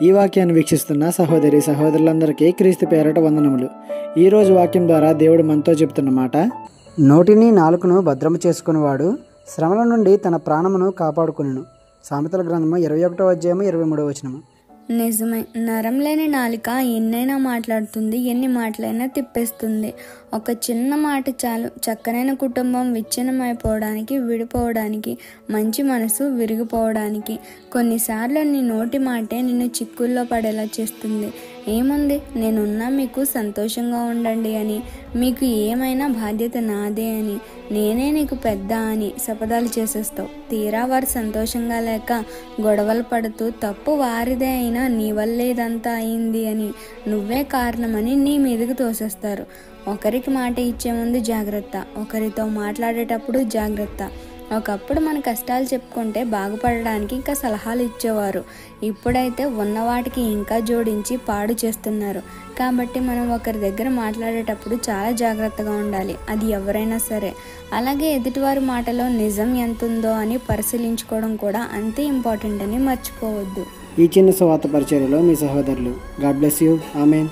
ఈ వాక్యాన్ని వీక్షిస్తున్న సహోదరి సహోదరులందరికీ క్రీస్తు పేరట వందనములు. ఈరోజు వాక్యం ద్వారా దేవుడు మనతో చెప్తున్న మాట, నోటిని నాలుకను భద్రము చేసుకునేవాడు శ్రమల నుండి తన ప్రాణమును కాపాడుకునేను. సామెతల గ్రంథము 21వ అధ్యాయము 23వ వచనము. నిజమే. నరం లేని నాలుక ఎన్నైనా మాట్లాడుతుంది, ఎన్ని మాటలైనా తిప్పేస్తుంది. ఒక చిన్న మాట చాలు చక్కనైన కుటుంబం విచ్ఛిన్నమైపోవడానికి, విడిపోవడానికి, మంచి మనసు విరిగిపోవడానికి. కొన్నిసార్లు నీ నోటి మాటే నిన్ను చిక్కుల్లో పడేలా చేస్తుంది. ఏముంది, నేనున్నా మీకు సంతోషంగా ఉండండి అని, మీకు ఏమైనా బాధ్యత నాదే అని, నేనే నీకు పెద్ద అని శపథాలు చేసేస్తావు. తీరా వారు సంతోషంగా లేక గొడవలు పడుతూ తప్పు వారిదే అయినా నీ వల్లే ఇదంతా అయింది అని, నువ్వే కారణమని నీ మీదకి తోసేస్తారు. ఒకరికి మాట ఇచ్చే ముందు జాగ్రత్త, ఒకరితో మాట్లాడేటప్పుడు జాగ్రత్త. ఒకప్పుడు మన కష్టాలు చెప్పుకుంటే బాగుపడడానికి ఇంకా సలహాలు ఇచ్చేవారు. ఇప్పుడైతే ఉన్న వాటికి ఇంకా జోడించి పాడు చేస్తున్నారు. కాబట్టి మనం ఒకరి దగ్గర మాట్లాడేటప్పుడు చాలా జాగ్రత్తగా ఉండాలి, అది ఎవరైనా సరే. అలాగే ఎదుటివారి మాటలో నిజం ఎంత ఉందో అని పరిశీలించుకోవడం కూడా అంతే ఇంపార్టెంట్ అని మర్చిపోవద్దు. ఈ చిన్న సువార్త పరిచర్యలో మీ సహోదరులు. God bless you. ఆమేన్.